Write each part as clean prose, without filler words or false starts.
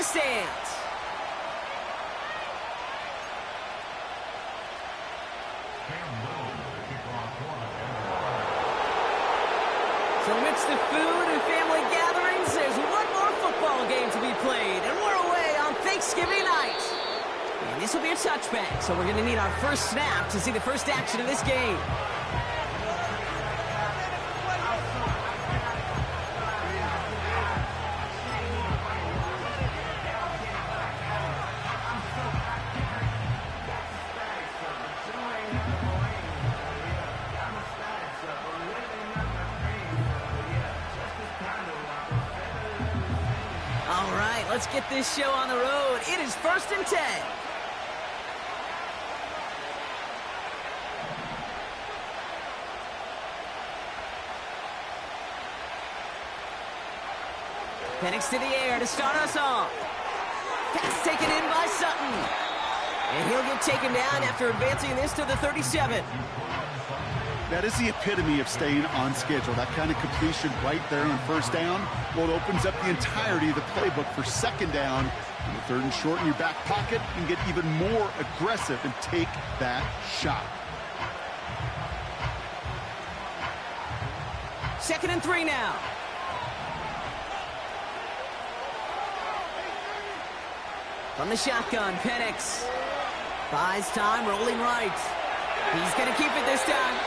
the stands. So amidst the food and family gatherings, there's one more football game to be played, and we're away on Thanksgiving night. And this will be a touchback, so we're going to need our first snap to see the first action of this game. All right, let's get this show on the road. It is 1st and 10. Penix to the air to start us off. Pass taken in by Sutton. And he'll get taken down after advancing this to the 37. That is the epitome of staying on schedule. That kind of completion right there on first down. Well, it opens up the entirety of the playbook for second down. And the 3rd and short in your back pocket, you can get even more aggressive and take that shot. 2nd and 3 now. From the shotgun, Penix buys time, rolling right. He's going to keep it this time.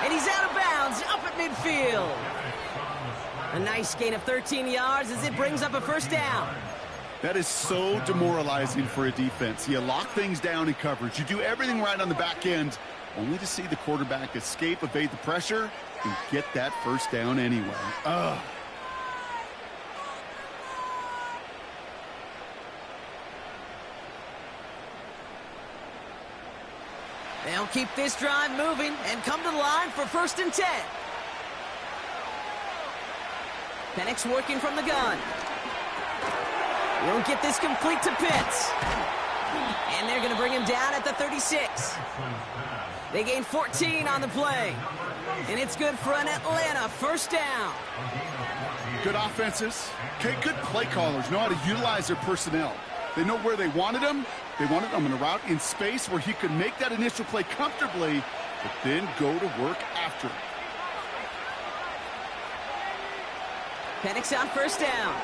And he's out of bounds, up at midfield. A nice gain of 13 yards as it brings up a first down. That is so demoralizing for a defense. You lock things down in coverage. You do everything right on the back end, only to see the quarterback escape, evade the pressure, and get that first down anyway. Ugh. They'll keep this drive moving and come to the line for 1st and 10. Penix working from the gun. Won't get this complete to Pitts. And they're going to bring him down at the 36. They gain 14 on the play. And it's good for an Atlanta first down. Good offenses. Okay, good play callers know how to utilize their personnel. They know where they wanted him. They wanted him in a route in space where he could make that initial play comfortably, but then go to work after it. Penix on first down.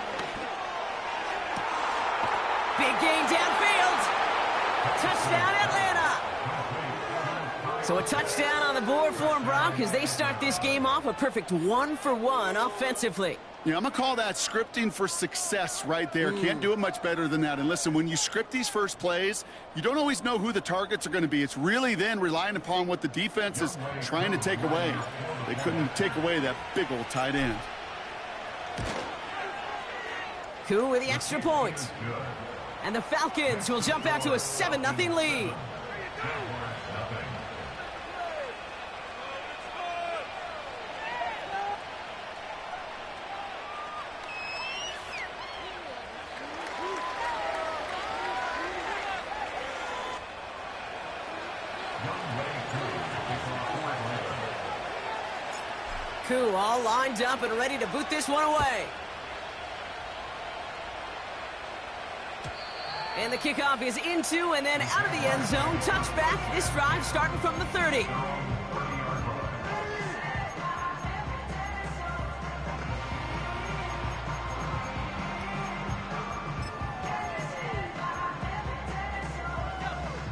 Big gain downfield. Touchdown, Atlanta. So a touchdown on the board for them, Brock, as they start this game off a perfect 1-for-1 offensively. Yeah, I'm going to call that scripting for success right there. Can't do it much better than that. And listen, when you script these first plays, you don't always know who the targets are going to be. It's really then relying upon what the defense is trying to take away. They couldn't take away that big old tight end. Koo with the extra point. And the Falcons will jump out to a 7-0 lead. Koo all lined up and ready to boot this one away. And the kickoff is into and then out of the end zone. Touchback. This drive starting from the 30.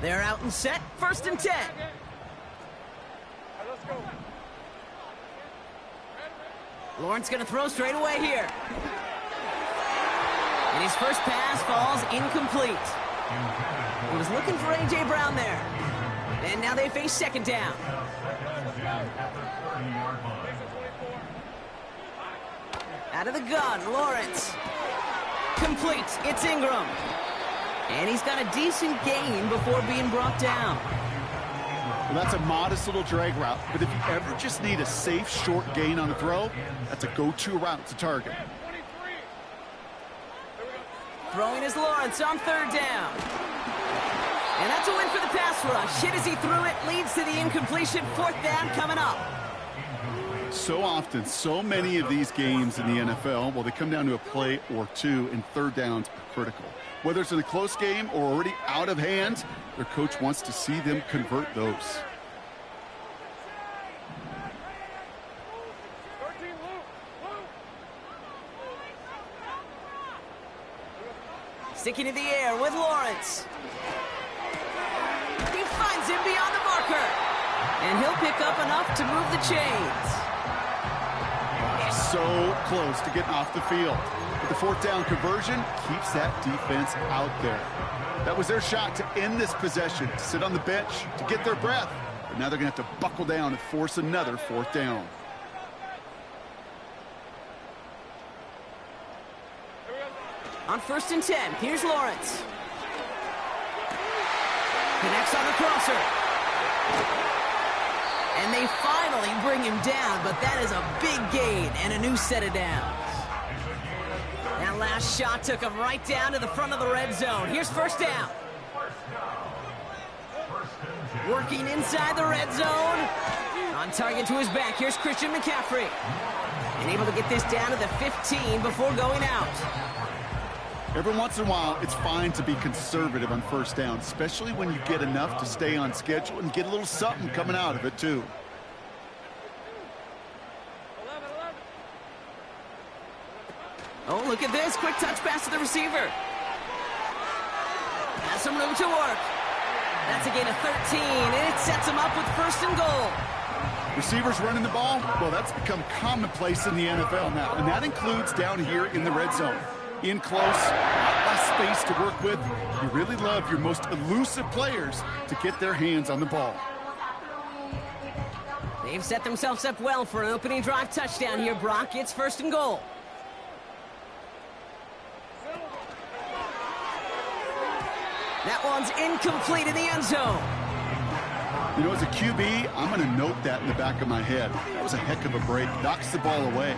They're out and set. 1st and 10. Let's go. Lawrence going to throw straight away here. And his first pass falls incomplete. He was looking for A.J. Brown there. And now they face second down. Out of the gun, Lawrence. Complete. It's Ingram. And he's got a decent gain before being brought down. Well, that's a modest little drag route, but if you ever just need a safe, short gain on a throw, that's a go-to route to target. Throwing is Lawrence on 3rd down. And that's a win for the pass rush. Hit as he threw it, leads to the incompletion. 4th down coming up. So often, so many of these games in the NFL, well, they come down to a play or two, and third downs are critical. Whether it's in a close game or already out of hand, their coach wants to see them convert those. Sticking in the air with Lawrence. He finds him beyond the marker. And he'll pick up enough to move the chains. So close to getting off the field. But the fourth down conversion keeps that defense out there. That was their shot to end this possession, to sit on the bench, to get their breath. But now they're going to have to buckle down and force another fourth down. On 1st and 10, here's Lawrence. Connects on the crosser. And they finally bring him down, but that is a big gain and a new set of downs. That last shot took him right down to the front of the red zone. Here's 1st down. Working inside the red zone. On target to his back, here's Christian McCaffrey. And able to get this down to the 15 before going out. Every once in a while, it's fine to be conservative on 1st down, especially when you get enough to stay on schedule and get a little something coming out of it, too. Oh, look at this. Quick touch pass to the receiver. Has some room to work. That's a gain of 13, and it sets him up with 1st and goal. Receivers running the ball, well, that's become commonplace in the NFL now, and that includes down here in the red zone. In close, less space to work with. You really love your most elusive players to get their hands on the ball. They've set themselves up well for an opening drive touchdown here, Brock. It's 1st and goal. That one's incomplete in the end zone. You know, as a QB, I'm going to note that in the back of my head. That was a heck of a break. Knocks the ball away.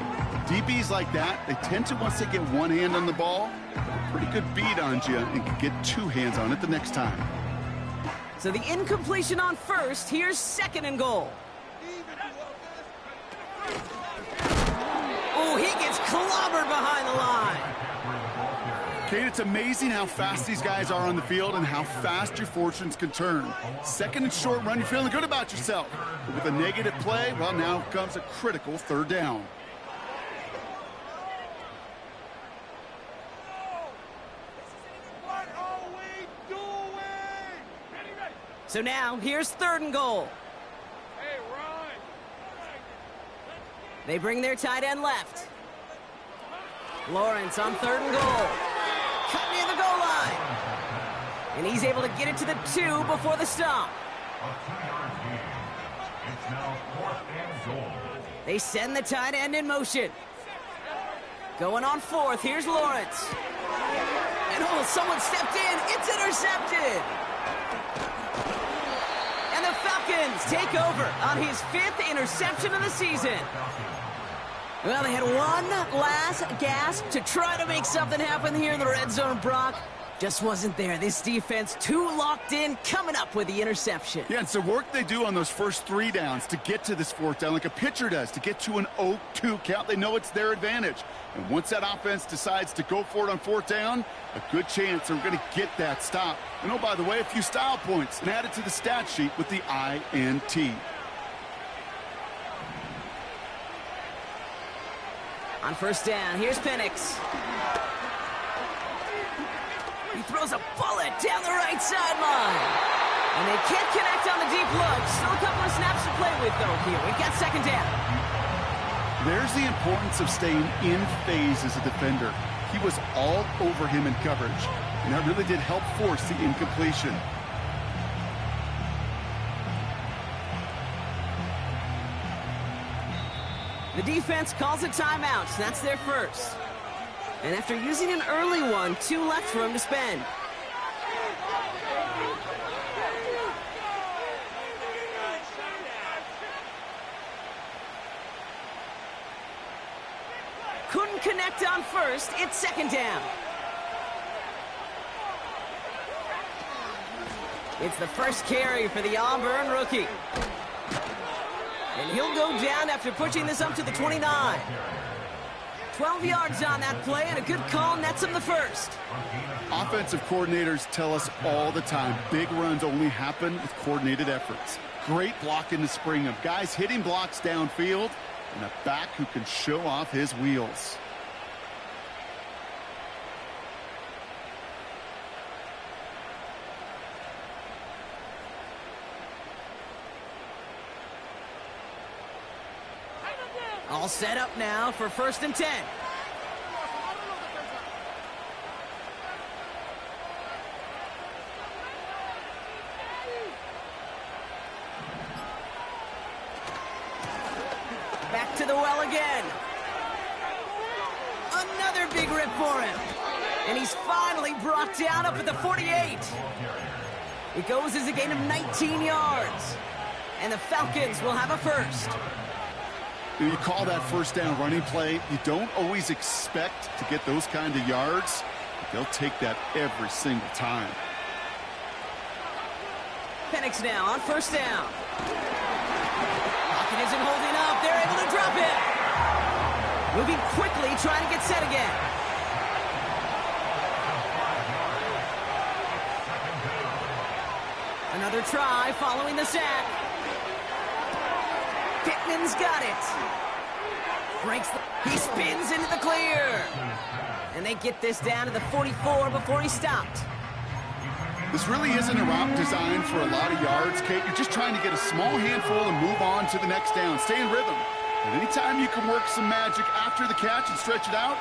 DBs like that, they tend to, once they get one hand on the ball, a pretty good beat on you and can get 2 hands on it the next time. So the incompletion on 1st. Here's 2nd and goal. Oh, he gets clobbered behind the line. Kate, it's amazing how fast these guys are on the field and how fast your fortunes can turn. 2nd and short run, you're feeling good about yourself. But with a negative play, well, now comes a critical 3rd down. So now, here's 3rd and goal. They bring their tight end left. Lawrence on 3rd and goal. Cut near the goal line. And he's able to get it to the 2 before the stop. They send the tight end in motion. Going on 4th, here's Lawrence. And oh, someone stepped in. It's intercepted. And the Falcons take over on his 5th interception of the season. Well, they had one last gasp to try to make something happen here in the red zone, Brock. Just wasn't there. This defense too locked in, coming up with the interception. Yeah, it's the work they do on those first 3 downs to get to this 4th down, like a pitcher does, to get to an 0-2 count. They know it's their advantage. And once that offense decides to go for it on 4th down, a good chance they're going to get that stop. And oh, by the way, a few style points and add it to the stat sheet with the INT. On 1st down, here's Penix. He throws a bullet down the right sideline. And they can't connect on the deep look. Still a couple of snaps to play with, though, here. We've got 2nd down. There's the importance of staying in phase as a defender. He was all over him in coverage, and that really did help force the incompletion. The defense calls a timeout. That's their 1st. And after using an early one, 2 left for him to spend. Couldn't connect on 1st. It's 2nd down. It's the first carry for the Auburn rookie. And he'll go down after pushing this up to the 29. 12 yards on that play, and a good call nets him the first. Offensive coordinators tell us all the time, big runs only happen with coordinated efforts. Great block in the spring of guys hitting blocks downfield, and a back who can show off his wheels. All set up now for 1st and 10. Back to the well again. Another big rip for him. And he's finally brought down up at the 48. It goes as a gain of 19 yards. And the Falcons will have a first. You call that first down running play, you don't always expect to get those kind of yards, but they'll take that every single time. Penix now on 1st down. Pocket isn't holding up. They're able to drop it. Moving quickly, trying to get set again. Another try following the sack. Pittman's got it. He spins into the clear. And they get this down to the 44 before he stopped. This really isn't a route designed for a lot of yards, Kate. You're just trying to get a small handful and move on to the next down. Stay in rhythm. And anytime you can work some magic after the catch and stretch it out,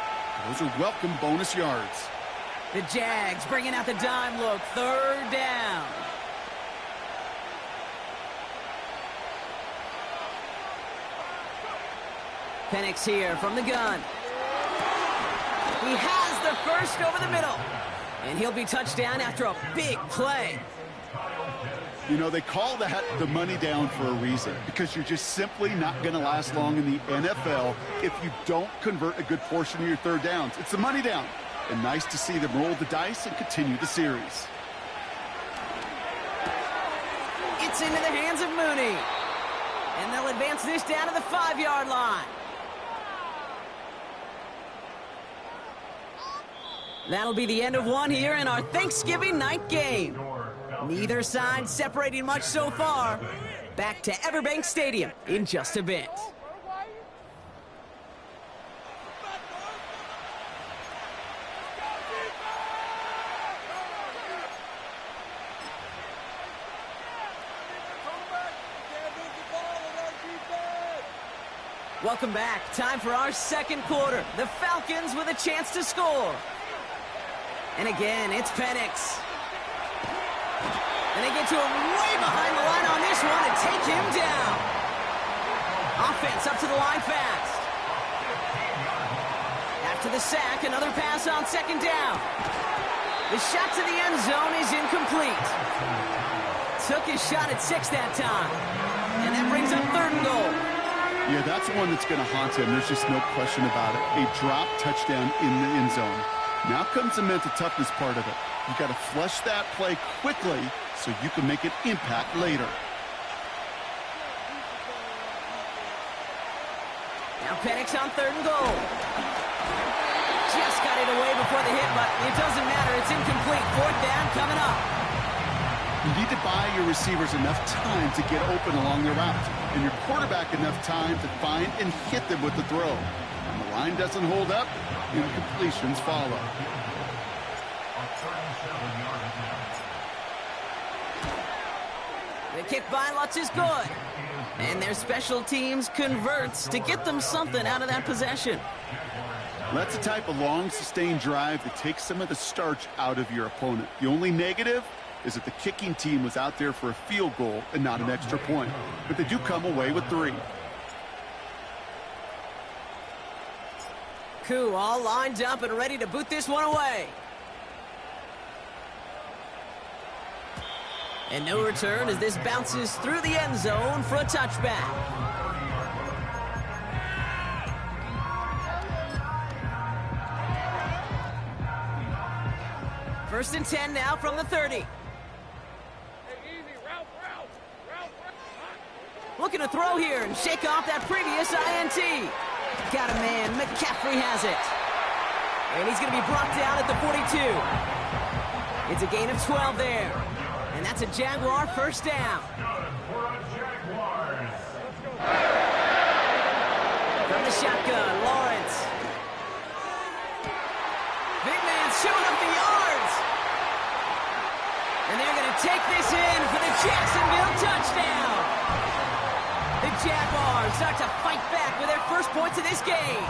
those are welcome bonus yards. The Jags bringing out the dime look. 3rd down. Penix here from the gun. He has the first over the middle. And he'll be touchdown after a big play. You know, they call that the money down for a reason, because you're just simply not going to last long in the NFL if you don't convert a good portion of your 3rd downs. It's the money down. And nice to see them roll the dice and continue the series. It's into the hands of Mooney. And they'll advance this down to the 5-yard line. That'll be the end of one here in our Thanksgiving night game. Neither side separating much so far. Back to Everbank Stadium in just a bit. Welcome back. Time for our 2nd quarter. The Falcons with a chance to score. And again, it's Penix. And they get to him way behind the line on this one and take him down. Offense up to the line fast. After the sack, another pass on 2nd down. The shot to the end zone is incomplete. Took his shot at 6 that time. And that brings up 3rd and goal. Yeah, that's one that's going to haunt him. There's just no question about it. A drop touchdown in the end zone. Now comes the mental toughness part of it. You've got to flush that play quickly so you can make an impact later. Now Penix on 3rd and goal. Just got it away before the hit, but it doesn't matter. It's incomplete. 4th down coming up. You need to buy your receivers enough time to get open along their route, and your quarterback enough time to find and hit them with the throw. When the line doesn't hold up, incompletions follow. The kick by Lutz is good. And their special teams converts to get them something out of that possession. That's the type of long, sustained drive that takes some of the starch out of your opponent. The only negative is that the kicking team was out there for a field goal and not an extra point. But they do come away with 3. Koo all lined up and ready to boot this one away. And no return as this bounces through the end zone for a touchback. First and 10 now from the 30. Looking to throw here and shake off that previous INT. Got a man. McCaffrey has it. And he's going to be brought down at the 42. It's a gain of 12 there. And that's a Jaguar first down. From the shotgun, Lawrence. Big man's showing up the yards. And they're going to take this in for the Jacksonville touchdown. The Jaguars start to fight back with their first points of this game.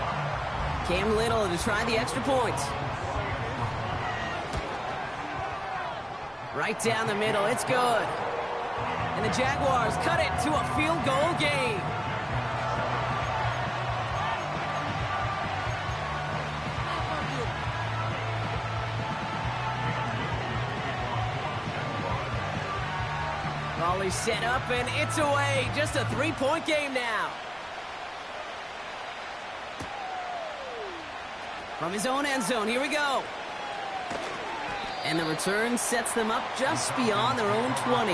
Cam Little to try the extra point. Right down the middle, it's good. And the Jaguars cut it to a field goal game. Volley set up and it's away. Just a 3-point game now. From his own end zone, here we go. And the return sets them up just beyond their own 20.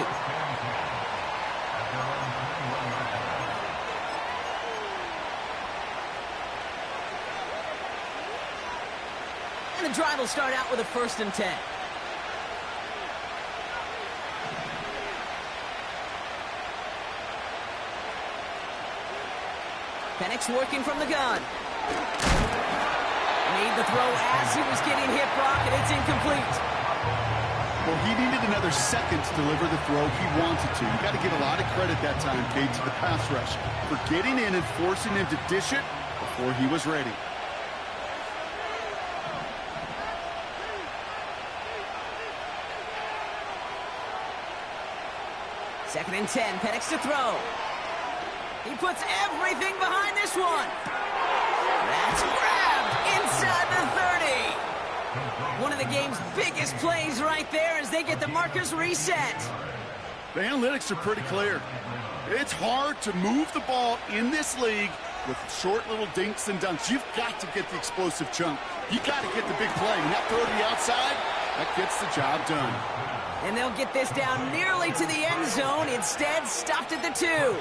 And the drive will start out with a 1st and 10. Penix working from the gun. Made the throw as he was getting hit, Brock, and it's incomplete. Well, he needed another second to deliver the throw he wanted to. You got to give a lot of credit that time, Kate, to the pass rush for getting in and forcing him to dish it before he was ready. Second and 10, Penix to throw. He puts everything behind this one. That's grabbed inside the 30. One of the game's biggest plays right there as they get the markers reset. The analytics are pretty clear. It's hard to move the ball in this league with short little dinks and dunks. You've got to get the explosive chunk. You got to get the big play. And that throw to the outside, that gets the job done. And they'll get this down nearly to the end zone. Instead, stopped at the 2.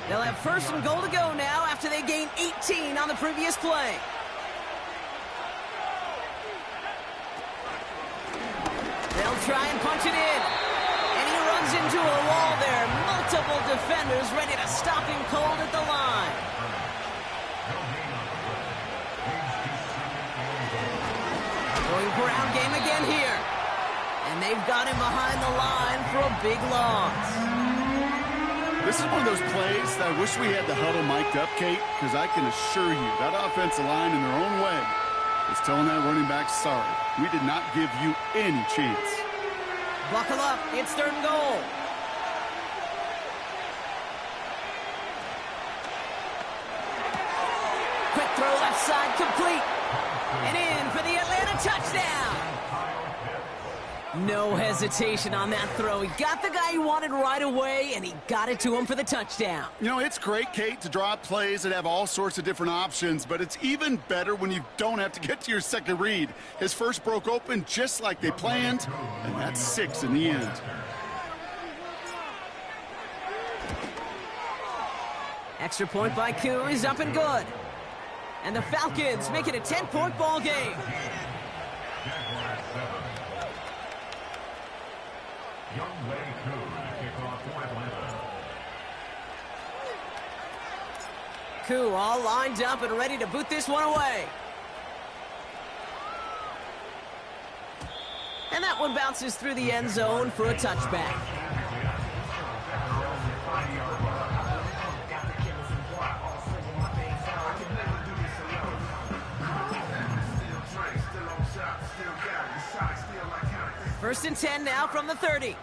They'll have 1st and goal to go now after they gain 18 on the previous play. They'll try and punch it in. And he runs into a wall there. Multiple defenders ready to stop him cold at the line. Going ground game again here. And they've got him behind the line for a big loss. This is one of those plays that I wish we had the huddle mic'd up, Kate, because I can assure you that offensive line in their own way is telling that running back, sorry, we did not give you any chance. Buckle up, it's 3rd and goal. Quick throw left side, complete. And in for the Atlanta touchdown. No hesitation on that throw. He got the guy he wanted right away, and he got it to him for the touchdown. You know, it's great, Kate, to draw up plays that have all sorts of different options, but it's even better when you don't have to get to your second read. His first broke open just like they planned, and that's 6 in the end. Extra point by Koo is up and good. And the Falcons make it a 10-point ball game. Koo all lined up and ready to boot this one away. And that one bounces through the end zone for a touchback. First and 10 now from the 30.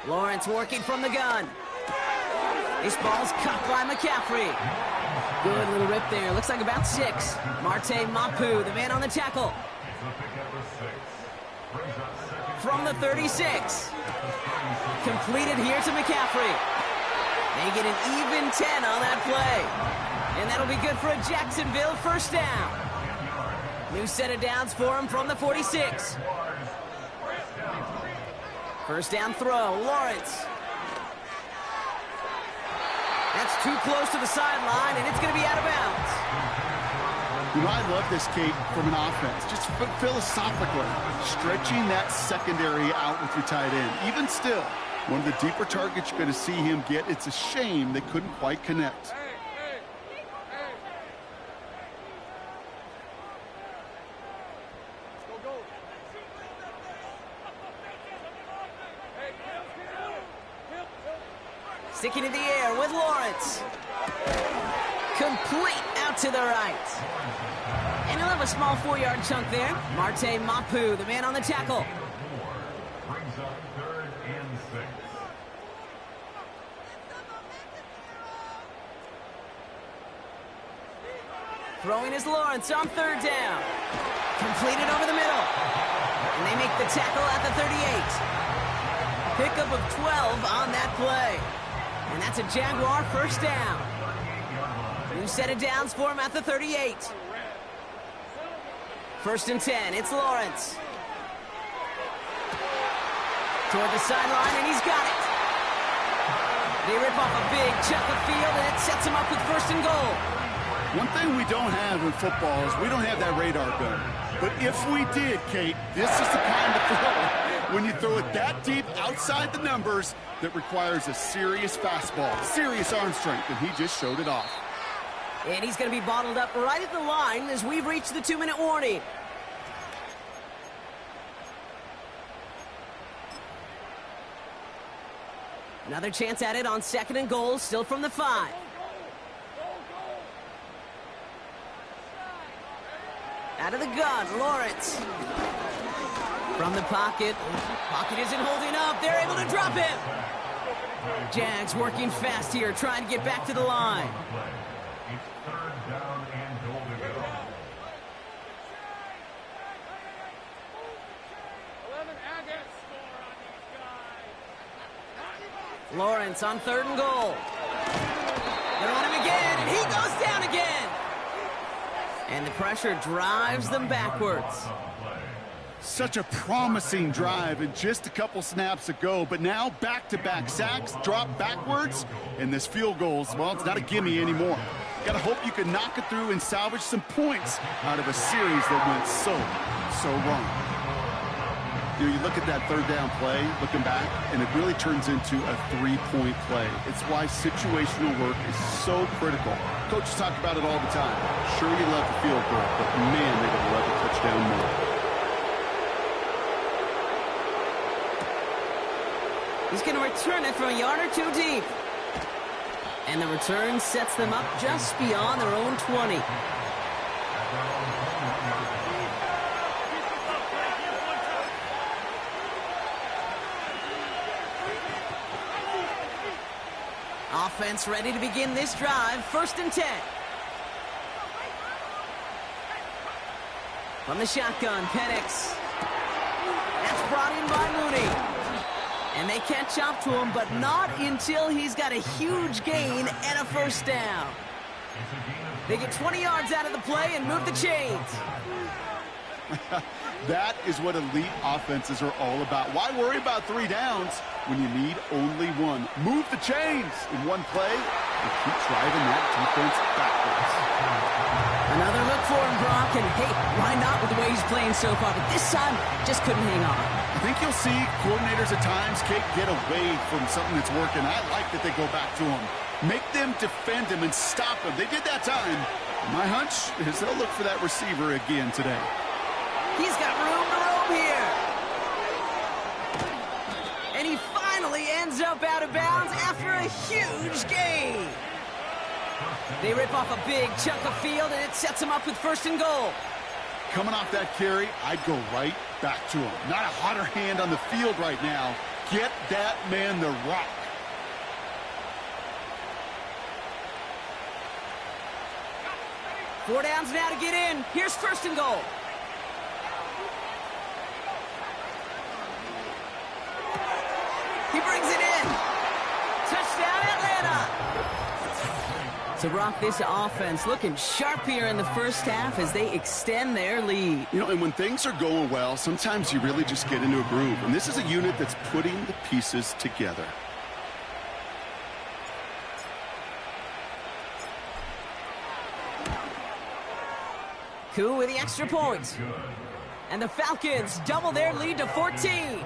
Lawrence working from the gun. This ball's cut by McCaffrey. Good little rip there. Looks like about 6. Marte Mapu, the man on the tackle. From the 36. Completed here to McCaffrey. They get an even 10 on that play. And that'll be good for a Jacksonville first down. New set of downs for him from the 46. First down throw, Lawrence. That's too close to the sideline, and it's going to be out of bounds. You know, I love this, Kate, from an offense. Just philosophically, stretching that secondary out with your tight end. Even still, one of the deeper targets you're going to see him get. It's a shame they couldn't quite connect. Sticking in the air with Lawrence. Complete out to the right. And he'll have a small 4-yard chunk there. Marte Mapu, the man on the tackle. Brings up 3rd and 6. Throwing is Lawrence on 3rd down. Completed over the middle. And they make the tackle at the 38. Pickup of 12 on that play. And that's a Jaguar first down. New set of downs for him at the 38. 1st and 10, it's Lawrence. Toward the sideline, and he's got it. They rip off a big chunk of field, and it sets him up with 1st and goal. One thing we don't have in football is we don't have that radar gun. But if we did, Kate, this is the kind of throw. When you throw it that deep outside the numbers, that requires a serious fastball, serious arm strength, and he just showed it off. And he's going to be bottled up right at the line as we've reached the 2-minute warning. Another chance at it on 2nd and goal, still from the 5. Out of the gun, Lawrence. From the pocket. Pocket isn't holding up. They're able to drop him. Jags working fast here, trying to get back to the line. It's 3rd down and goal to go. Lawrence on 3rd and goal. They're on him again, and he goes down again. And the pressure drives them backwards. Such a promising drive and just a couple snaps ago, but now back-to-back sacks, drop backwards, and this field goal, well, it's not a gimme anymore. Got to hope you can knock it through and salvage some points out of a series that went so wrong. You know, you look at that 3rd down play, looking back, and it really turns into a 3-point play. It's why situational work is so critical. Coaches talk about it all the time. Sure, you love the field goal, but man, they would love a touchdown more. He's going to return it from a yard or 2 deep. And the return sets them up just beyond their own 20. Offense ready to begin this drive. 1st and 10. From the shotgun, Penix. That's brought in by Mooney. And they catch up to him, but not until he's got a huge gain and a 1st down. They get 20 yards out of the play and move the chains. That is what elite offenses are all about. Why worry about 3 downs when you need only 1? Move the chains in one play and keep driving that defense backwards. Another look for him, Brock, and hey, why not with the way he's playing so far? But this time, just couldn't hang on. I think you'll see coordinators at times, Kate, get away from something that's working. I like that they go back to him. Make them defend him and stop him. They did that time. My hunch is they'll look for that receiver again today. He's got room to roam here. And he finally ends up out of bounds after a huge gain. They rip off a big chunk of field, and it sets him up with 1st and goal. Coming off that carry, I'd go right back to him. Not a hotter hand on the field right now. Get that man the rock. Four downs now to get in. Here's 1st and goal. He brings it in. Touchdown, Atlanta. So, Brock, this offense looking sharp here in the first half as they extend their lead. You know, and when things are going well, sometimes you really just get into a groove. And this is a unit that's putting the pieces together. Koo with the extra point. And the Falcons double their lead to 14.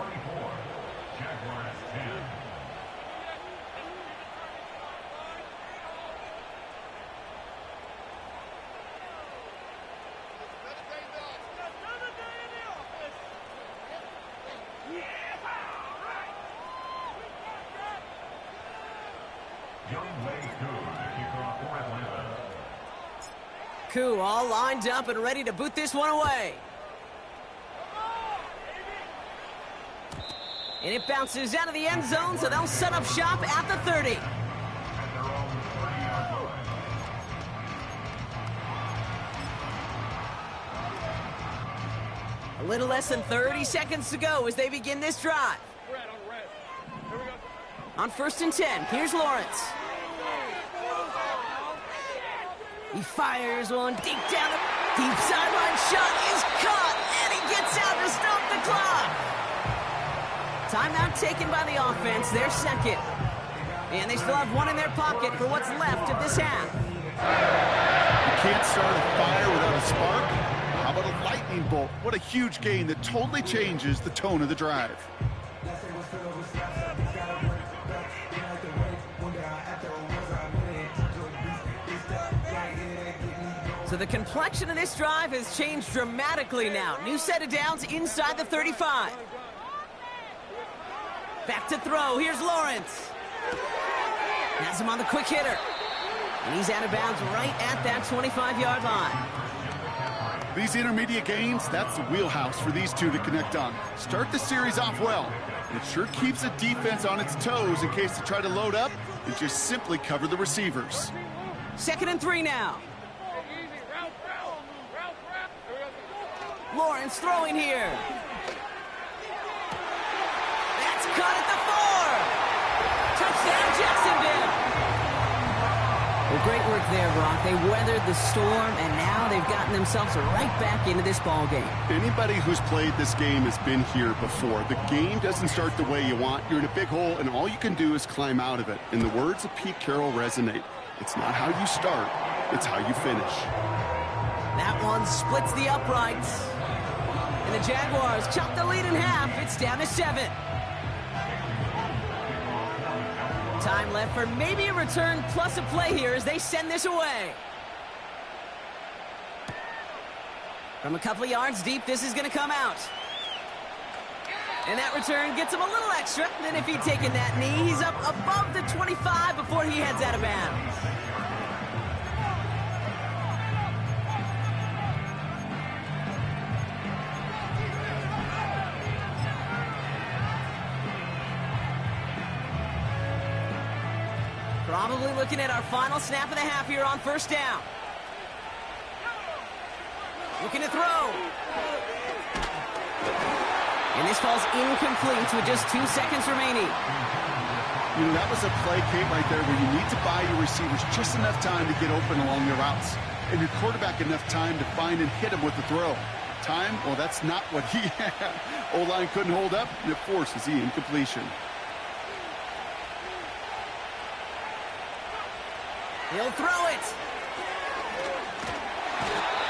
Koo all lined up and ready to boot this one away. And it bounces out of the end zone, so they'll set up shop at the 30. A little less than 30 seconds to go as they begin this drive. On 1st and 10, here's Lawrence. He fires one deep down the deep sideline shot is caught, and he gets out to stop the clock. Timeout taken by the offense, their second. And they still have one in their pocket for what's left of this half. You can't start a fire without a spark. How about a lightning bolt? What a huge gain that totally changes the tone of the drive. So the complexion of this drive has changed dramatically now. New set of downs inside the 35. Back to throw. Here's Lawrence. Has him on the quick hitter. And he's out of bounds right at that 25-yard line. These intermediate gains, that's the wheelhouse for these two to connect on. Start the series off well. It sure keeps the defense on its toes in case they try to load up and just simply cover the receivers. 2nd and 3 now. Lawrence throwing here. That's caught at the 4. Touchdown, Jacksonville. Well, great work there, Brock. They weathered the storm, and now they've gotten themselves right back into this ball game. Anybody who's played this game has been here before. The game doesn't start the way you want. You're in a big hole, and all you can do is climb out of it. And the words of Pete Carroll resonate. It's not how you start, it's how you finish. That one splits the uprights. And the Jaguars chop the lead in half. It's down to 7. Time left for maybe a return plus a play here as they send this away. From a couple of yards deep, this is going to come out. And that return gets him a little extra. Then if he'd taken that knee, he's up above the 25 before he heads out of bounds. Probably looking at our final snap of the half here on 1st down. Looking to throw. And this falls incomplete with just 2 seconds remaining. You know, that was a play, Kate, right there where you need to buy your receivers just enough time to get open along your routes. And your quarterback enough time to find and hit him with the throw. Time, well, that's not what he had. O-line couldn't hold up, and it forces the incompletion. He'll throw it.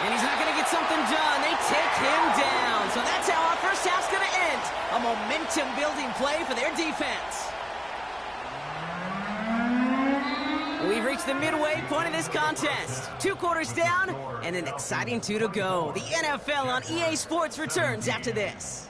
And he's not going to get something done. They take him down. So that's how our first half's going to end. A momentum-building play for their defense. We've reached the midway point of this contest. 2 quarters down and an exciting 2 to go. The NFL on EA Sports returns after this.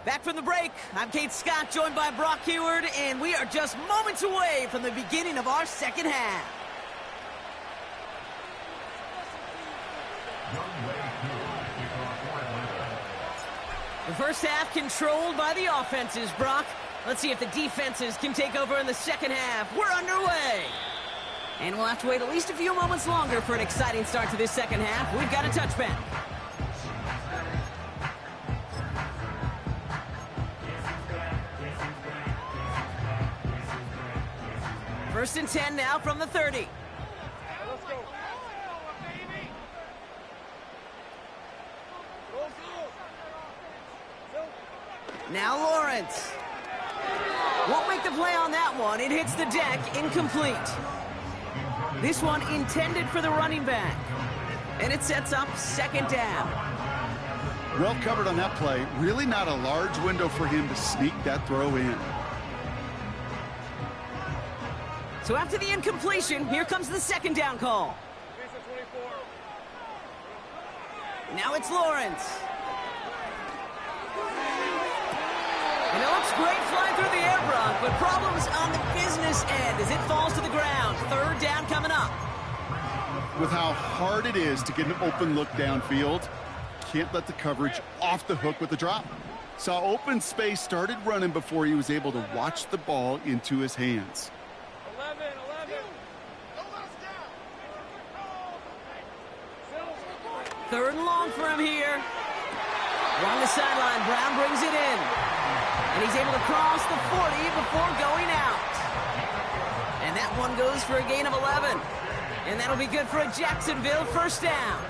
Back from the break, I'm Kate Scott, joined by Brock Huard, and we are just moments away from the beginning of our second half. The first half controlled by the offenses, Brock. Let's see if the defenses can take over in the second half. We're underway. And we'll have to wait at least a few moments longer for an exciting start to this second half. We've got a touchback. First and 10 now from the 30. Now Lawrence. Won't make the play on that one. It hits the deck, incomplete. This one intended for the running back. And it sets up second down. Well covered on that play. Really not a large window for him to sneak that throw in. So after the incompletion, here comes the second down call. Now it's Lawrence. And it looks great flying through the air, Brock, but problems on the business end as it falls to the ground. Third down coming up. With how hard it is to get an open look downfield, can't let the coverage off the hook with the drop. Saw open space, started running before he was able to watch the ball into his hands. 11. Third and long for him here. Along the sideline, Brown brings it in. And he's able to cross the 40 before going out. And that one goes for a gain of 11. And that'll be good for a Jacksonville first down.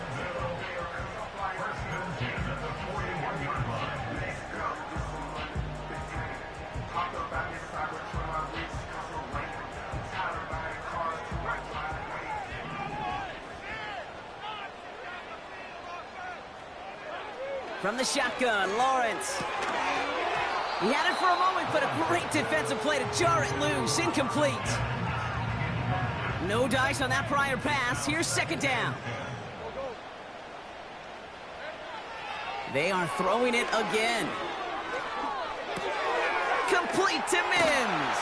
From the shotgun, Lawrence. He had it for a moment, but a great defensive play to jar it loose. Incomplete. No dice on that prior pass. Here's second down. They are throwing it again. Complete to Mims.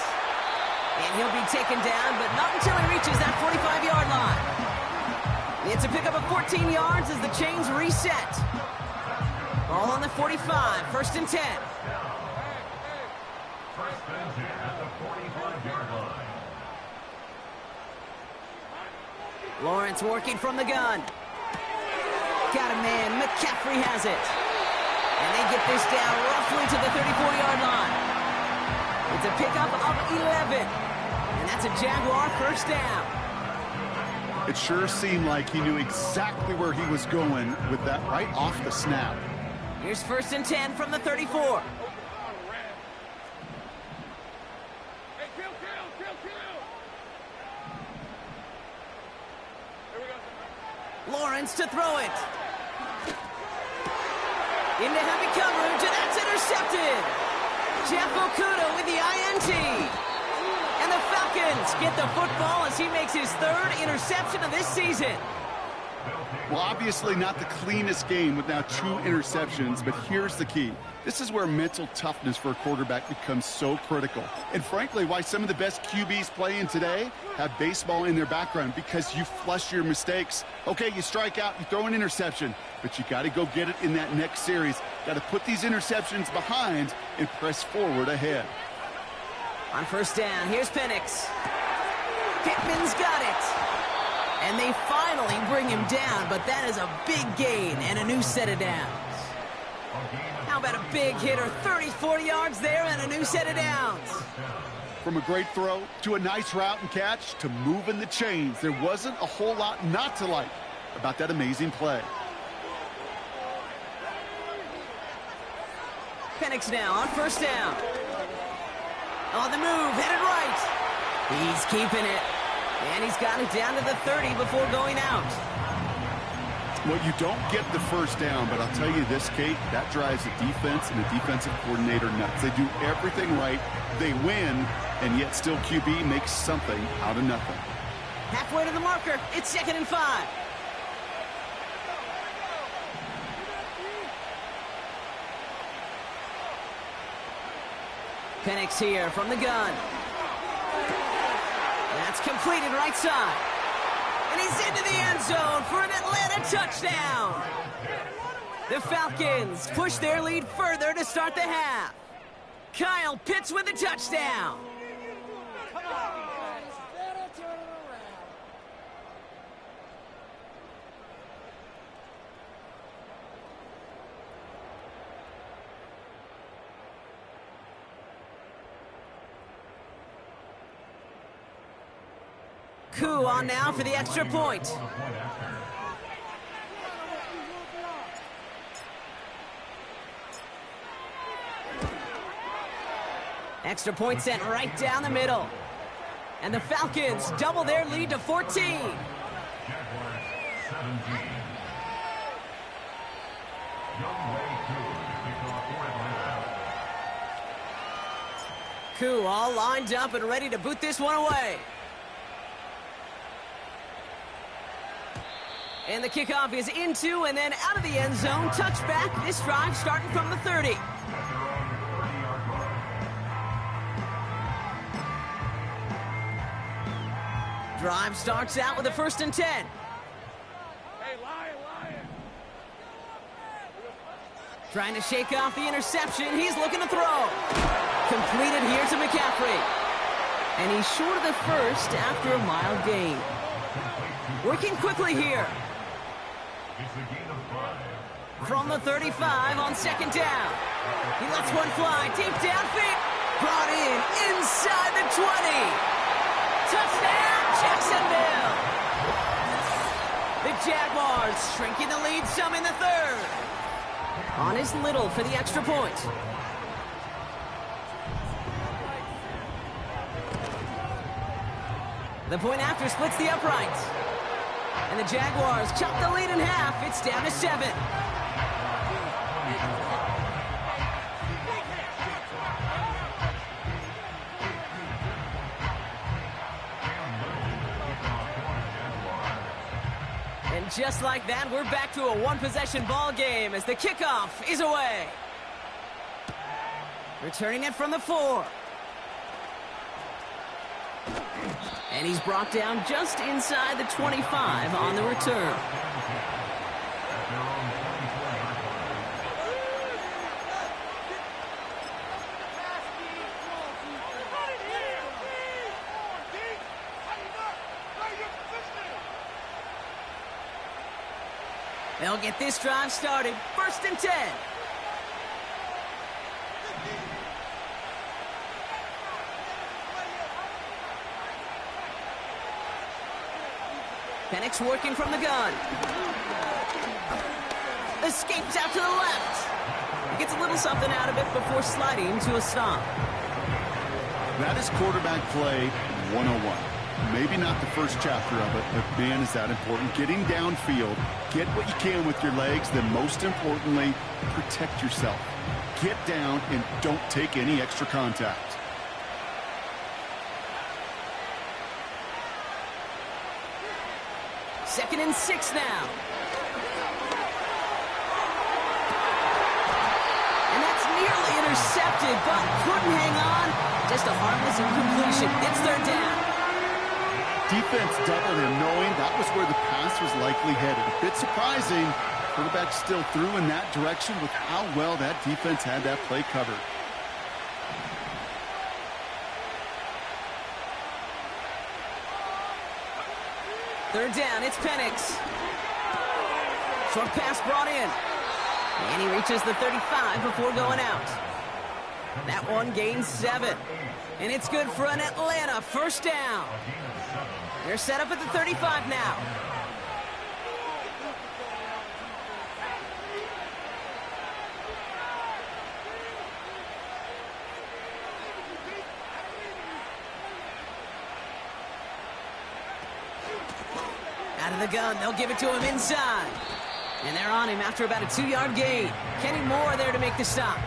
And he'll be taken down, but not until he reaches that 45-yard line. It's a pickup of 14 yards as the chains reset. Ball on the 45, first and 10. Lawrence working from the gun. Got a man, McCaffrey has it. And they get this down roughly to the 34-yard line. It's a pickup of 11. And that's a Jaguar first down. It sure seemed like he knew exactly where he was going with that right off the snap. Here's first and 10 from the 34. Lawrence to throw it. Into heavy coverage, and that's intercepted. Jeff Okudah with the INT. And the Falcons get the football as he makes his third interception of this season. Well, obviously not the cleanest game with now 2 interceptions, but here's the key. This is where mental toughness for a quarterback becomes so critical. And frankly, why some of the best QBs playing today have baseball in their background, because you flush your mistakes. Okay, you strike out, you throw an interception, but you got to go get it in that next series. Got to put these interceptions behind and press forward ahead. On first down, here's Penix. Pittman's got it. And they finally bring him down, but that is a big gain and a new set of downs. How about a big hitter, 34 yards there and a new set of downs. From a great throw to a nice route and catch to moving the chains, there wasn't a whole lot not to like about that amazing play. Penix now on first down. On the move, headed right. He's keeping it. And he's got it down to the 30 before going out. Well, you don't get the first down, but I'll tell you this, Kate, that drives the defense and the defensive coordinator nuts. They do everything right, they win, and yet still QB makes something out of nothing. Halfway to the marker, it's 2nd and 5. Penix here from the gun. That's completed right side. And he's into the end zone for an Atlanta touchdown. The Falcons push their lead further to start the half. Kyle Pitts with a touchdown. Koo on now for the extra point. Extra point sent right down the middle. And the Falcons double their lead to 14. Jaguars 17. Younghoe Koo kicks off for Atlanta. Koo all lined up and ready to boot this one away. And the kickoff is into and then out of the end zone. Touchback. This drive starting from the 30. Drive starts out with a 1st and 10. Hey, Lion. Trying to shake off the interception. He's looking to throw. Completed here to McCaffrey. And he's short of the first after a mild gain. Working quickly here. It's a gain of 5. From the 35 on 2nd down. He lets one fly deep downfield. Brought in inside the 20. Touchdown, Jacksonville! The Jaguars shrinking the lead some in the 3rd. On is Little for the extra point. The point after splits the uprights. And the Jaguars chop the lead in half. It's down to 7. And just like that, we're back to a one-possession ball game as the kickoff is away. Returning it from the 4. And he's brought down just inside the 25 on the return. They'll get this drive started. 1st and 10. Penix working from the gun. Escapes out to the left. He gets a little something out of it before sliding to a stop. That is quarterback play 101. Maybe not the first chapter of it, but man, is that important. Getting downfield, get what you can with your legs, then most importantly, protect yourself. Get down and don't take any extra contact. Second and 6 now. And that's nearly intercepted, but couldn't hang on. Just a harmless incompletion. It's 3rd down. Defense doubled him, knowing that was where the pass was likely headed. A bit surprising. Quarterback still threw in that direction with how well that defense had that play covered. Third down, it's Penix. Short pass brought in. And he reaches the 35 before going out. That one gains 7. And it's good for an Atlanta first down. They're set up at the 35 now. Out of the gun, they'll give it to him inside. And they're on him after about a 2-yard gain. Kenny Moore there to make the stop.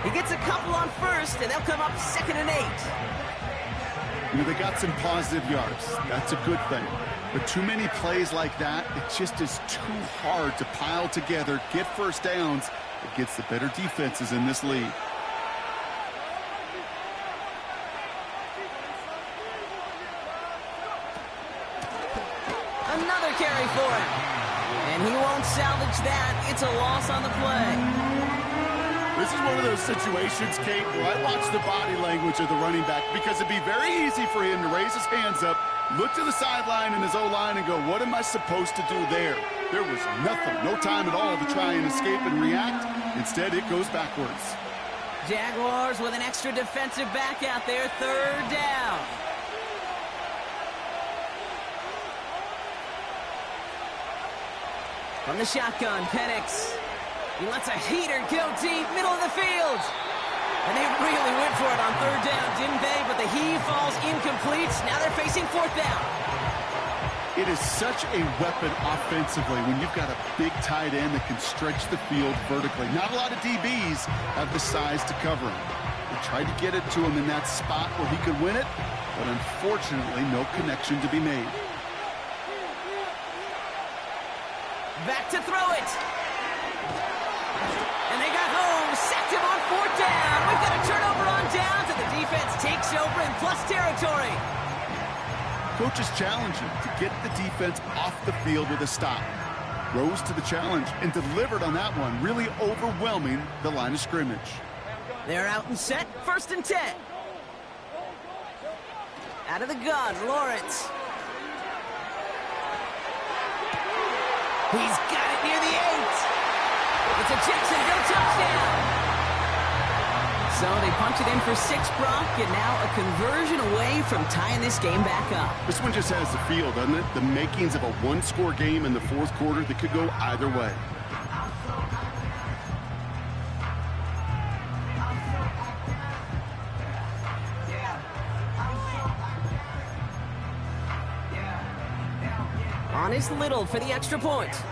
He gets a couple on first, and they'll come up 2nd and 8. You know, they got some positive yards. That's a good thing. But too many plays like that, it just is too hard to pile together, get first downs. It gets the better defenses in this league. Another carry for him. And he won't salvage that. It's a loss on the play. This is one of those situations, Kate, where I watch the body language of the running back because it'd be very easy for him to raise his hands up, look to the sideline in his O-line and go, what am I supposed to do there? There was nothing, no time at all to try and escape and react. Instead, it goes backwards. Jaguars with an extra defensive back out there, 3rd down. From the shotgun, Penix. He lets a heater go deep, middle of the field. And they really went for it on 3rd down, didn't they? But the heave falls incomplete. Now they're facing 4th down. It is such a weapon offensively when you've got a big tight end that can stretch the field vertically. Not a lot of DBs have the size to cover him. They tried to get it to him in that spot where he could win it, but unfortunately, no connection to be made. Back to throw it. And they got home, sacked him on 4th down. We've got a turnover on downs, and the defense takes over in plus territory. Coaches challenge him to get the defense off the field with a stop. Rose to the challenge and delivered on that one, really overwhelming the line of scrimmage. They're out and set, 1st and 10. Out of the gun, Lawrence. He's got it near the 8. It's a Jacksonville touchdown. So they punch it in for 6, Brock, and now a conversion away from tying this game back up. This one just has the feel, doesn't it? The makings of a one-score game in the 4th quarter that could go either way. Honest Little for the extra point.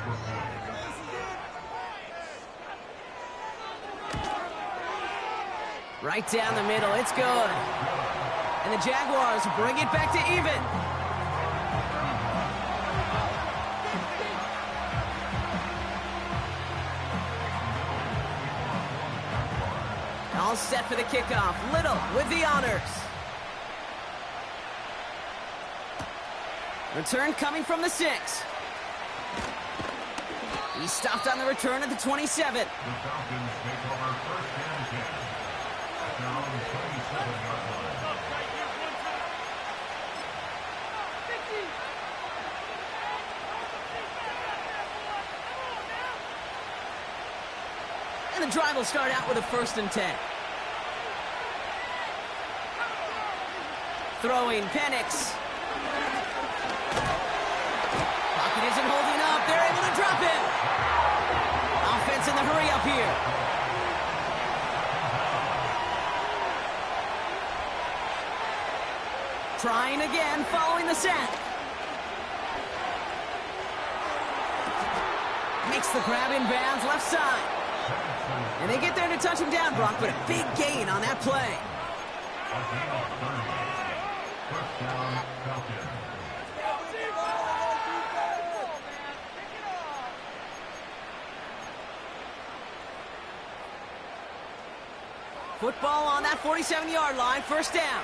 Right down the middle, it's good. And the Jaguars bring it back to even. All set for the kickoff. Little with the honors. Return coming from the 6. He stopped on the return at the 27. The Falcons take over 1st and 10. Their own 27-yard line. And the drive will start out with a 1st and 10. Throwing, Penix. Pocket isn't holding up. They're able to drop him. Offense in the hurry up here. Trying again, following the sack. Makes the grab in bounds, left side. And they get there to touch him down, Brock, but a big gain on that play. First down, Falcons. Football on that 47-yard line, 1st down.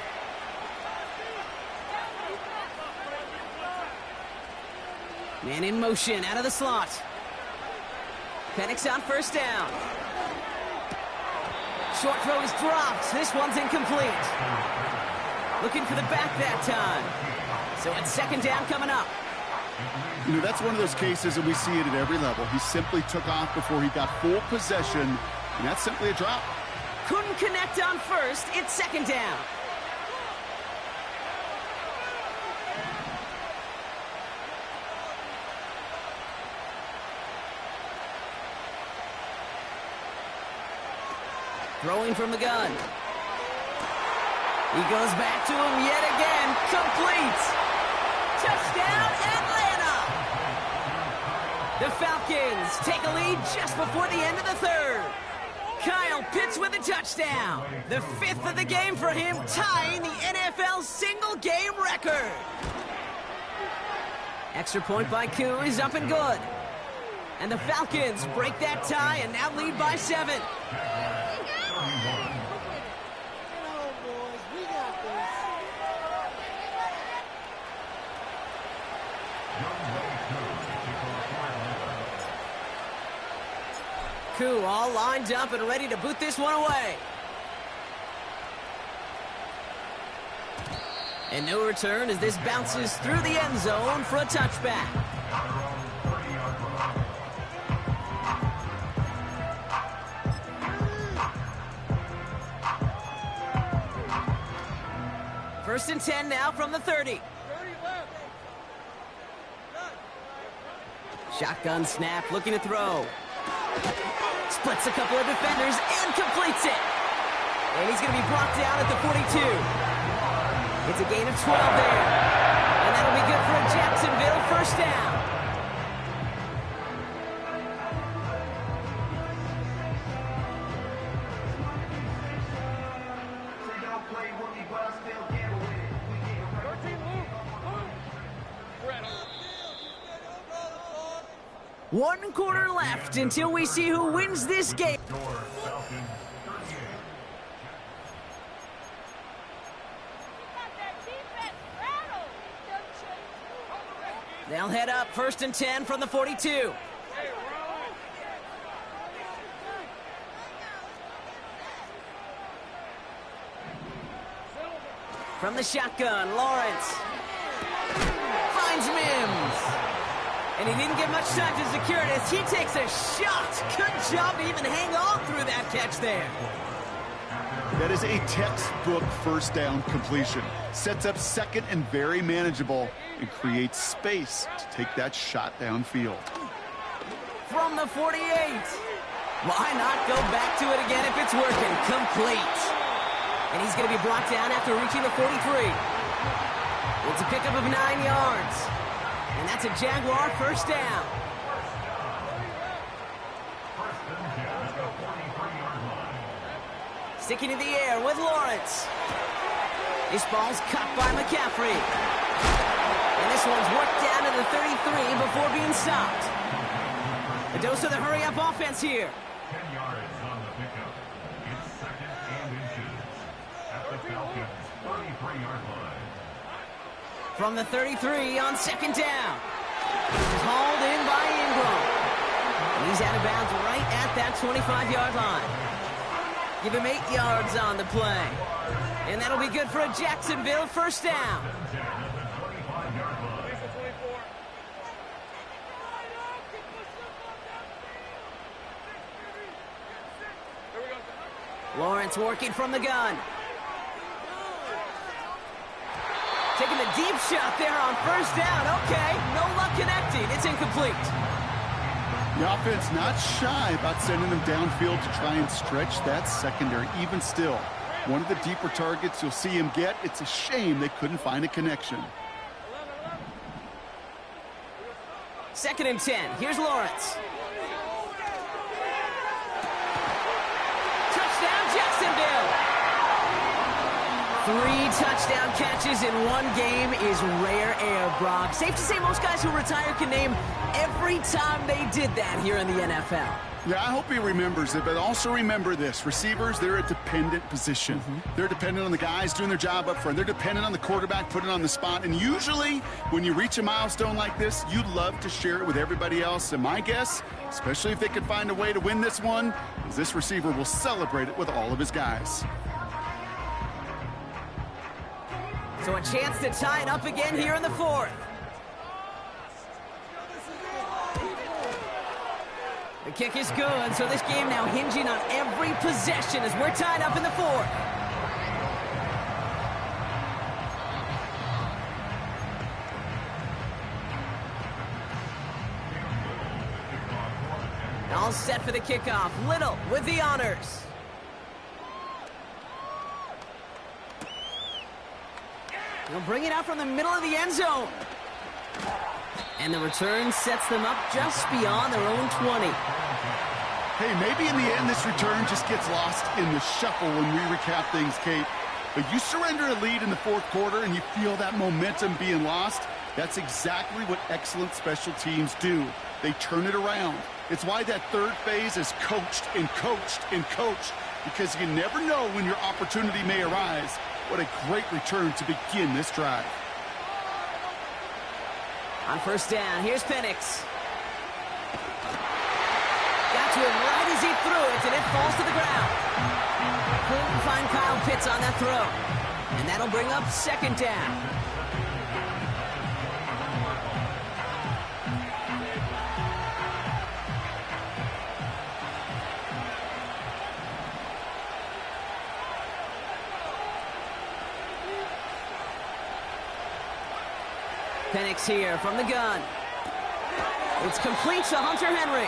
Man in motion, out of the slot. Penix on 1st down. Short throw is dropped. This one's incomplete. Looking for the back that time. So it's 2nd down coming up. You know, that's one of those cases, and we see it at every level. He simply took off before he got full possession, and that's simply a drop. Couldn't connect on 1st. It's 2nd down. Throwing from the gun. He goes back to him yet again. Complete. Touchdown, Atlanta. The Falcons take a lead just before the end of the 3rd. Kyle Pitts with a touchdown. The 5th of the game for him, tying the NFL single-game record. Extra point by Koo is up and good. And the Falcons break that tie and now lead by 7. Koo all lined up and ready to boot this one away. And no return as this bounces through the end zone for a touchback. First and 10 now from the 30. Shotgun snap, looking to throw. Splits a couple of defenders and completes it. And he's going to be brought down at the 42. It's a gain of 12 there. And that'll be good for a Jacksonville first down. One quarter left until we see who wins this game. They'll head up first and 10 from the 42. From the shotgun, Lawrence finds Mims. And he didn't get much time to secure it as he takes a shot. Good job to even hang on through that catch there. That is a textbook first down completion. Sets up second and very manageable and creates space to take that shot downfield. From the 48. Why not go back to it again if it's working? Complete. And he's going to be brought down after reaching the 43. It's a pickup of 9 yards. And that's a Jaguar first down. Sticking in the air with Lawrence. This ball's cut by McCaffrey. And this one's worked down to the 33 before being stopped. A dose of the hurry-up offense here. 10 yards on the pickup. It's second and inches at the Falcons' 33-yard line. From the 33 on second down. He's hauled in by Ingram. And he's out of bounds right at that 25-yard line. Give him 8 yards on the play. And that'll be good for a Jacksonville first down. Lawrence working from the gun. Taking the deep shot there on first down. Okay, no luck connecting. It's incomplete. The offense not shy about sending them downfield to try and stretch that secondary. Even still, one of the deeper targets you'll see him get. It's a shame they couldn't find a connection. Second and 10. Here's Lawrence. Touchdown, Jacksonville. 3 touchdown catches in one game is rare air, Brock. Safe to say most guys who retire can name every time they did that here in the NFL. Yeah, I hope he remembers it, but also remember this. Receivers, they're a dependent position. They're dependent on the guys doing their job up front. They're dependent on the quarterback putting it on the spot. And usually, when you reach a milestone like this, you'd love to share it with everybody else. And my guess, especially if they could find a way to win this one, is this receiver will celebrate it with all of his guys. So a chance to tie it up again here in the fourth. The kick is good, so this game now hinging on every possession as we're tied up in the fourth. All set for the kickoff. Little with the honors. They'll bring it out from the middle of the end zone. And the return sets them up just beyond their own 20. Hey, maybe in the end this return just gets lost in the shuffle when we recap things, Kate. But you surrender a lead in the fourth quarter and you feel that momentum being lost. That's exactly what excellent special teams do. They turn it around. It's why that third phase is coached and coached and coached, because you never know when your opportunity may arise. What a great return to begin this drive. On first down, here's Penix. Got to him right as he threw it, and it falls to the ground. Couldn't find Kyle Pitts on that throw. And that'll bring up second down. Penix here from the gun. It's complete to Hunter Henry.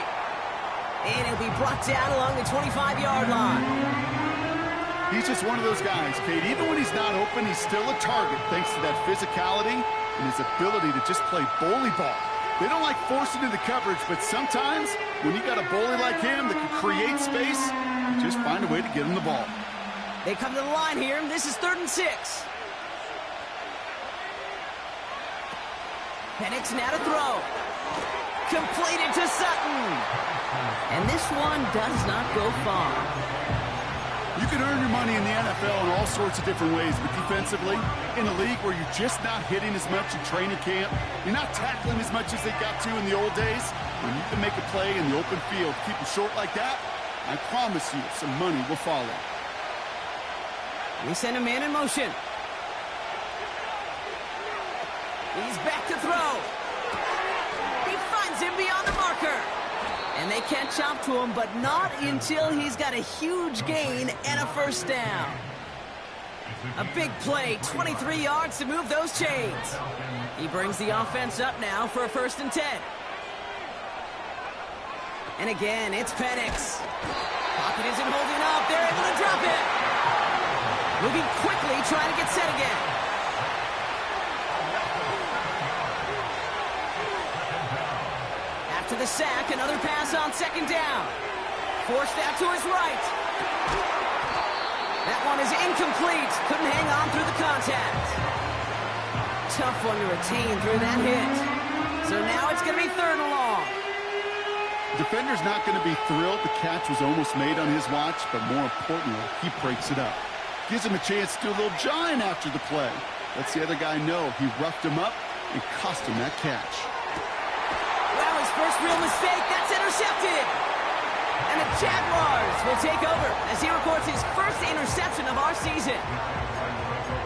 And he'll be brought down along the 25-yard line. He's just one of those guys, Kate. Even when he's not open, he's still a target thanks to that physicality and his ability to just play bully ball. They don't like forcing into coverage, but sometimes when you got a bully like him that can create space, you just find a way to get him the ball. They come to the line here. This is 3rd and 6. Penix now to throw. Completed to Sutton. And this one does not go far. You can earn your money in the NFL in all sorts of different ways, but defensively, in a league where you're just not hitting as much in training camp, you're not tackling as much as they got to in the old days, when you can make a play in the open field, keep it short like that, I promise you some money will follow. We send a man in motion. He's back to throw. He finds him beyond the marker. And they catch up to him, but not until he's got a huge gain and a first down. A big play, 23 yards to move those chains. He brings the offense up now for a 1st and 10. And again, it's Penix. Pocket isn't holding up. They're able to drop it. Moving quickly, trying to get set again. After the sack, another pass on 2nd down. Forced out to his right. That one is incomplete. Couldn't hang on through the contact. Tough one to retain through that hit. So now it's going to be 3rd and long. The defender's not going to be thrilled the catch was almost made on his watch, but more importantly, he breaks it up. Gives him a chance to do a little jawing after the play. Lets the other guy know he roughed him up and cost him that catch. Well, his first real mistake, that's intercepted. And the Jaguars will take over as he records his first interception of our season.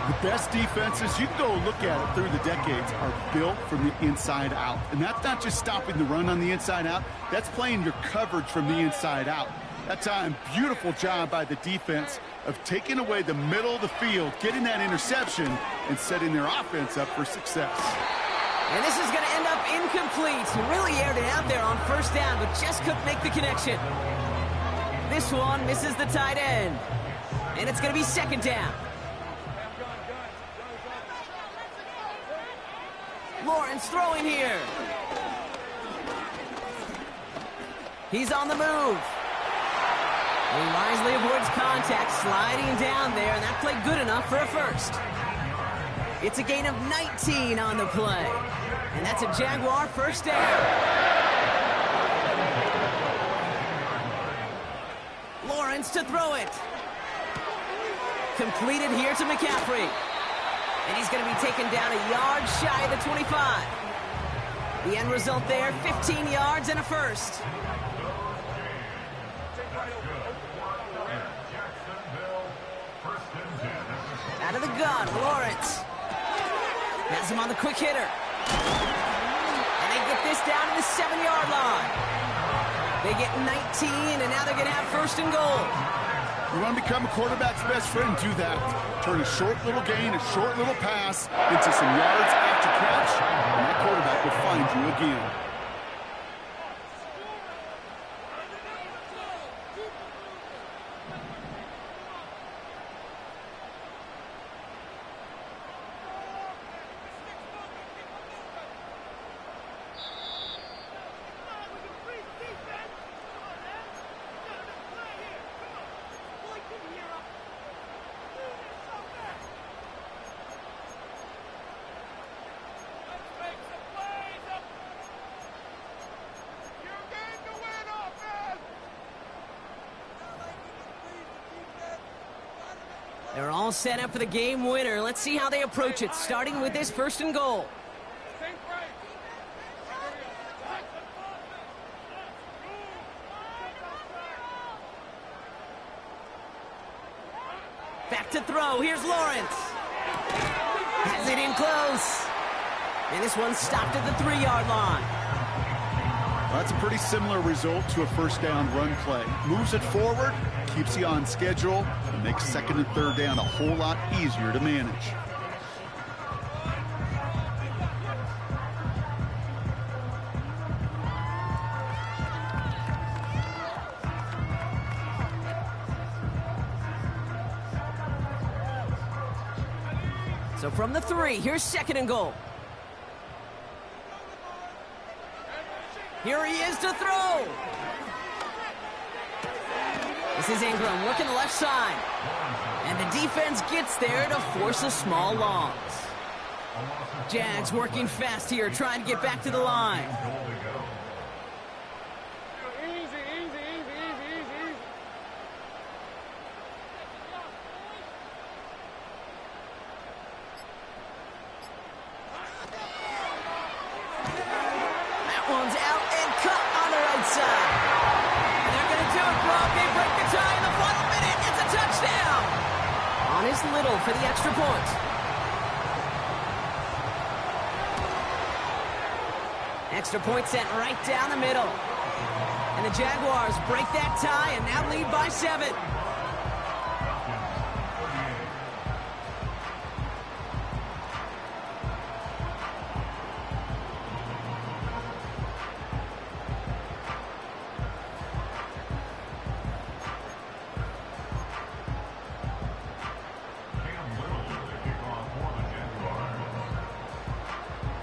The best defenses, you can go look at it through the decades, are built from the inside out. And that's not just stopping the run on the inside out, that's playing your coverage from the inside out. That time, beautiful job by the defense of taking away the middle of the field, getting that interception, and setting their offense up for success. And this is going to end up incomplete. He really aired it out there on 1st down, but just couldn't make the connection. This one misses the tight end. And it's going to be 2nd down. Lawrence throwing here. He's on the move. He wisely avoids contact, sliding down there, and that played good enough for a first. It's a gain of 19 on the play. And that's a Jaguar 1st down. Lawrence to throw it. Completed here to McCaffrey. And he's going to be taken down a yard shy of the 25. The end result there, 15 yards and a first. Out of the gun, Lawrence. Has him on the quick hitter. And they get this down to the 7-yard line. They get 19, and now they're going to have 1st and goal. You want to become a quarterback's best friend, do that. Turn a short little gain, a short little pass into some yards after catch, and that quarterback will find you again. They're all set up for the game winner. Let's see how they approach it, starting with this 1st and goal. back to throw. Here's Lawrence. Has it in close. And this one's stopped at the 3-yard line. That's a pretty similar result to a first down run play. Moves it forward, keeps you on schedule, and makes second and third down a whole lot easier to manage. So from the 3, here's second and goal. Here he is to throw. This is Ingram working the left side. And the defense gets there to force a small loss. Jags working fast here, trying to get back to the line. Little for the extra point. Extra point sent right down the middle. And the Jaguars break that tie and now lead by 7.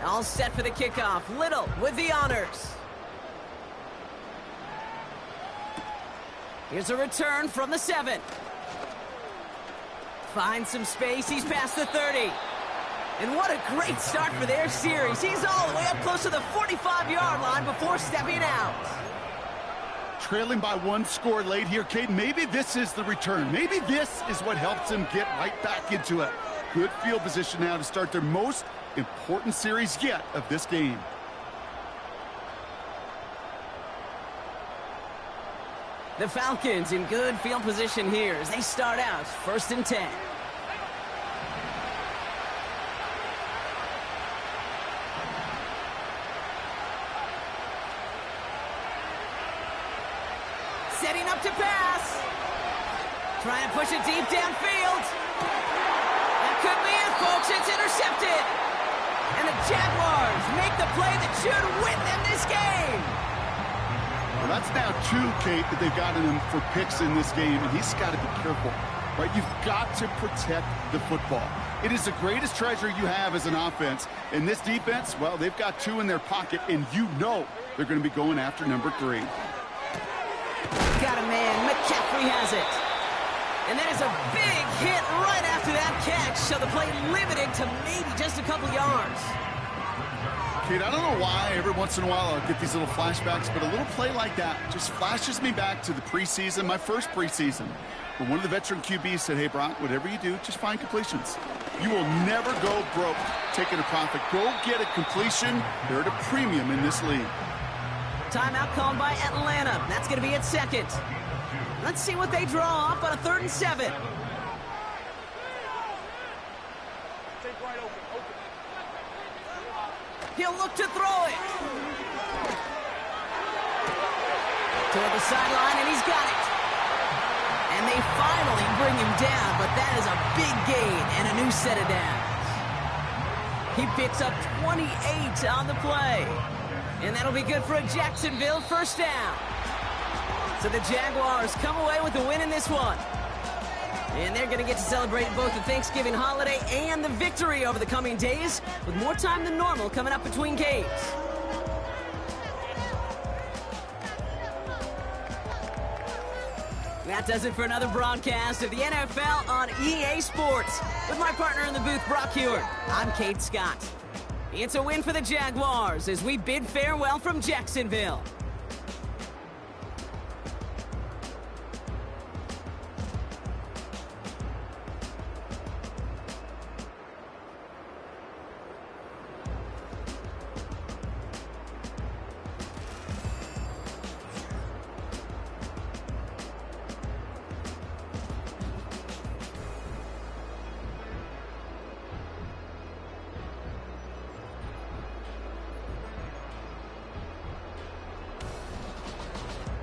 All set for the kickoff. Little with the honors. Here's a return from the 7. Finds some space. He's past the 30. And what a great start for their series. He's all the way up close to the 45-yard line before stepping out. Trailing by 1 score late here, Caden. Maybe this is the return. Maybe this is what helps them get right back into it. Good field position now to start their most important series yet of this game. The Falcons in good field position here as they start out 1st and 10. Setting up to pass. Trying to push it deep downfield. That could be it, folks. It's intercepted. And the Jaguars make the play that should win them this game. Well, that's now 2, Kate, that they've gotten him for picks in this game, and he's got to be careful, right? You've got to protect the football. It is the greatest treasure you have as an offense. And this defense, well, they've got 2 in their pocket, and you know they're going to be going after number 3. Got a man. McCaffrey has it. And that is a big hit right after that catch, so the play limited to maybe just a couple yards. Kate, I don't know why every once in a while I'll get these little flashbacks, but a little play like that just flashes me back to the preseason, my first preseason, where one of the veteran QBs said, hey, Brock, whatever you do, just find completions. You will never go broke taking a profit. Go get a completion. They're at a premium in this league. Timeout called by Atlanta. That's going to be at 2nd. Let's see what they draw up on a 3rd and 7. He'll look to throw it. Toward the sideline, and he's got it. And they finally bring him down, but that is a big gain and a new set of downs. He picks up 28 on the play. And that'll be good for a Jacksonville first down. So the Jaguars come away with the win in this one. And they're going to get to celebrate both the Thanksgiving holiday and the victory over the coming days, with more time than normal coming up between games. That does it for another broadcast of the NFL on EA Sports. With my partner in the booth, Brock Huard, I'm Kate Scott. It's a win for the Jaguars as we bid farewell from Jacksonville.